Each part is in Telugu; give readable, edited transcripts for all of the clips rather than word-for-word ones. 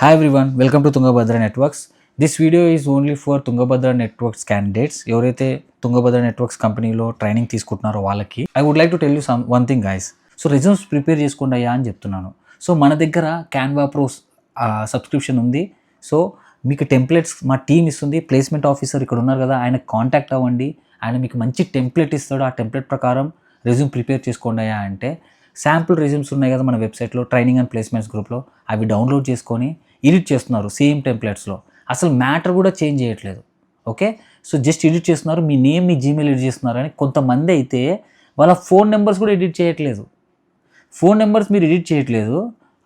Hi everyone, welcome to Tungabhadra Networks. This video is only for Tungabhadra Networks candidates. ఎవరైతే Tungabhadra Networks కంపెనీలో ట్రైనింగ్ తీసుకుంటున్నారో వాళ్ళకి I would like to tell you one thing guys. So resumes prepare చేసుకోండి అయ్యా అని చెప్తున్నాను. సో మన దగ్గర క్యాన్వా ప్రో సబ్స్క్రిప్షన్ ఉంది. సో మీకు టెంప్లెట్స్ మా టీమ్ ఇస్తుంది. ప్లేస్మెంట్ ఆఫీసర్ ఇక్కడ ఉన్నారు కదా, ఆయన కాంటాక్ట్ అవ్వండి. ఆయన మీకు మంచి టెంప్లెట్ ఇస్తాడు. ఆ టెంప్లెట్ ప్రకారం రెజ్యూమ్ ప్రిపేర్ చేసుకోండి అయ్యా అంటే శాంపుల్ రెజ్యూమ్స్ ఉన్నాయి కదా మన వెబ్సైట్లో, ట్రైనింగ్ అండ్ ప్లేస్మెంట్స్ గ్రూప్లో, అవి డౌన్లోడ్ చేసుకొని ఎడిట్ చేస్తున్నారు సేమ్ టెంప్లెట్స్లో. అసలు మ్యాటర్ కూడా చేంజ్ చేయట్లేదు. ఓకే, సో జస్ట్ ఎడిట్ చేస్తున్నారు, మీ నేమ్ మీ జీమెయిల్ ఎడిట్ చేస్తున్నారు. అని కొంతమంది అయితే వాళ్ళ ఫోన్ నెంబర్స్ కూడా ఎడిట్ చేయట్లేదు. ఫోన్ నెంబర్స్ మీరు ఎడిట్ చేయట్లేదు,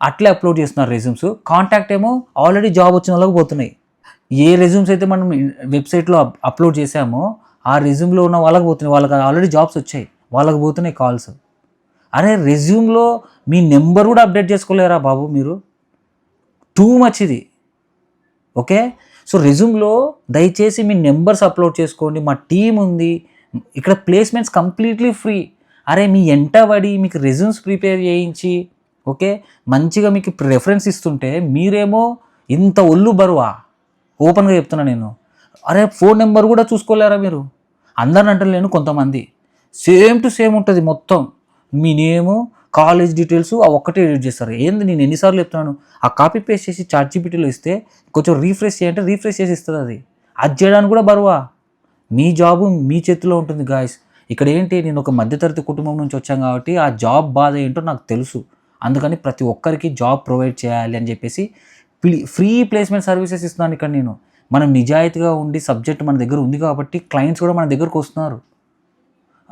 అట్లే అప్లోడ్ చేస్తున్నారు రెజ్యూమ్స్. కాంటాక్ట్ ఏమో ఆల్రెడీ జాబ్ వచ్చిన వాళ్ళకి పోతున్నాయి. ఏ రెజ్యూమ్స్ అయితే మనం వెబ్సైట్లో అప్లోడ్ చేసామో ఆ రెజ్యూమ్లో ఉన్న వాళ్ళకి పోతున్నాయి. వాళ్ళకి ఆల్రెడీ జాబ్స్ వచ్చాయి, వాళ్ళకి పోతున్నాయి కాల్స్. అరే రెజ్యూమ్లో మీ నెంబర్ కూడా అప్డేట్ చేసుకోలేరా బాబు మీరు? టూ మచ్ ఇది. ఓకే, సో రెజ్యూమ్లో దయచేసి మీ నెంబర్స్ అప్లోడ్ చేసుకోండి. మా టీం ఉంది ఇక్కడ, ప్లేస్మెంట్స్ కంప్లీట్లీ ఫ్రీ. అరే మీ ఎంటబడి మీకు రెజ్యూమ్స్ ప్రిపేర్ చేయించి ఓకే మంచిగా మీకు రెఫరెన్స్ ఇస్తుంటే మీరేమో ఇంత ఒళ్ళు బరువా? ఓపెన్గా చెప్తున్నా నేను. అరే ఫోన్ నెంబర్ కూడా చూసుకోలేరా మీరు? అందరిని అంటలేను, కొంతమంది సేమ్ టు సేమ్ ఉంటుంది మొత్తం. మీ నేము, కాలేజ్ డీటెయిల్స్ ఆ ఒక్కటే ఎడిట్ చేస్తారు. ఏంది నేను ఎన్నిసార్లు చెప్తున్నాను, ఆ కాపీ పేస్ట్ చేసి చాట్‌జీపీటీలో ఇస్తే కొంచెం రీఫ్రెష్ చేయంటే రీఫ్రెష్ చేసి ఇస్తుంది. అది చేయడానికి కూడా బరువా? మీ జాబు మీ చేతిలో ఉంటుంది గాయస్. ఇక్కడ ఏంటి, నేను ఒక మధ్యతరగతి కుటుంబం నుంచి వచ్చాను కాబట్టి ఆ జాబ్ బాధ ఏంటో నాకు తెలుసు. అందుకని ప్రతి ఒక్కరికి జాబ్ ప్రొవైడ్ చేయాలి అని చెప్పేసి ఫ్రీ ప్లేస్మెంట్ సర్వీసెస్ ఇస్తున్నాను ఇక్కడ నేను. మనం నిజాయితీగా ఉండి సబ్జెక్ట్ మన దగ్గర ఉంది కాబట్టి క్లయింట్స్ కూడా మన దగ్గరకు వస్తున్నారు.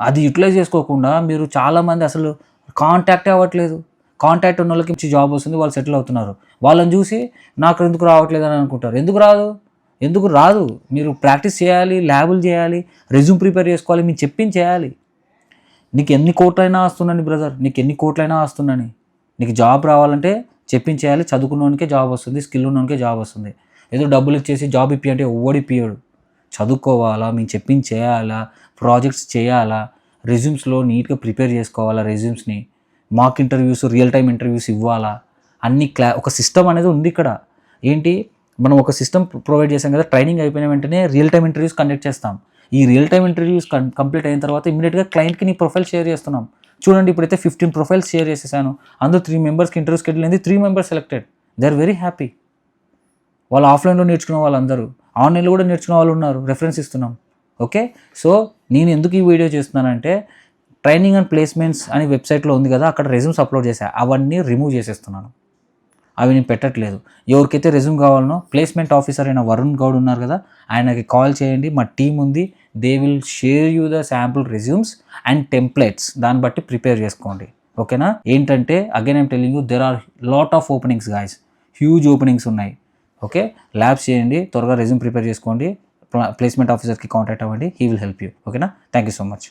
అది యూటిలైజ్ చేసుకోకుండా మీరు చాలామంది అసలు కాంటాక్టే అవ్వట్లేదు. కాంటాక్ట్ ఉన్న వాళ్ళకి జాబ్ వస్తుంది, వాళ్ళు సెటిల్ అవుతున్నారు. వాళ్ళని చూసి నాకు ఎందుకు రావట్లేదు అని అనుకుంటారు. ఎందుకు రాదు? మీరు ప్రాక్టీస్ చేయాలి, ల్యాబులు చేయాలి, రెజ్యూమ్ ప్రిపేర్ చేసుకోవాలి, మీరు చెప్పింది చేయాలి. నీకు ఎన్ని కోట్లైనా వస్తుందని బ్రదర్, నీకు ఎన్ని కోట్లైనా వస్తుందని, నీకు జాబ్ రావాలంటే చెప్పించేయాలి. చదువుకున్నోనికే జాబ్ వస్తుంది, స్కిల్ ఉన్నోనికే జాబ్ వస్తుంది. ఏదో డబ్బులు ఇచ్చేసి జాబ్ ఇప్పి అంటే ఓడిపియడు. చదువుకోవాలా, మేము చెప్పింది చేయాలా, ప్రాజెక్ట్స్ చేయాలా, రెజ్యూమ్స్లో నీట్గా ప్రిపేర్ చేసుకోవాలా, రెజ్యూమ్స్ని mock interviews, real time interviews ఇవ్వాలా, అన్ని ఒక సిస్టమ్ అనేది ఉంది ఇక్కడ. ఏంటి, మనం ఒక సిస్టమ్ ప్రొవైడ్ చేసాం కదా, ట్రైనింగ్ అయిపోయిన వెంటనే రియల్ టైమ్ ఇంటర్వ్యూస్ కండక్ట్ చేస్తాం. ఈ రియల్ టైమ్ ఇంటర్వ్యూస్ కంప్లీట్ అయిన తర్వాత ఇమీడియట్గా క్లయింట్కి నీ ప్రొఫైల్ షేర్ చేస్తున్నాం. చూడండి, ఇప్పుడైతే 15 ప్రొఫైల్స్ షేర్ చేసేసాను. అందులో 3 మెంబర్స్కి ఇంటర్వ్యూ షెడ్యూల్ అయింది, 3 members selected. They are very happy. వాళ్ళు ఆఫ్లైన్లో నేర్చుకున్న వాళ్ళందరూ ఆన్లైన్లో కూడా నేర్చుకున్న వాళ్ళు ఉన్నారు, రెఫరెన్స్ ఇస్తున్నాం. ఓకే, సో నేను ఎందుకు ఈ వీడియో చేస్తున్నానంటే, ట్రైనింగ్ అండ్ ప్లేస్మెంట్స్ అని వెబ్సైట్లో ఉంది కదా, అక్కడ రెజ్యూమ్స్ అప్లోడ్ చేశా, అవన్నీ రిమూవ్ చేసేస్తున్నాను. అవి నేను పెట్టట్లేదు. ఎవరికైతే రెజ్యూమ్ కావాలనో ప్లేస్మెంట్ ఆఫీసర్ అయిన వరుణ్ గౌడ్ ఉన్నారు కదా, ఆయనకి కాల్ చేయండి. మా టీం ఉంది, they will share you the sample resumes and templates. దాన్ని బట్టి ప్రిపేర్ చేసుకోండి. ఓకేనా? ఏంటంటే again I'm telling you, there are lot of openings guys, huge openings ఉన్నాయి. ఓకే, ల్యాబ్స్ చేయండి, త్వరగా రెజ్యూమ్ ప్రిపేర్ చేసుకోండి, ప్లేస్మెంట్ ఆఫీసర్కి కాంటాక్ట్ అవ్వండి, హీ విల్ హెల్ప్ యూ. ఓకేనా? Thank you so much.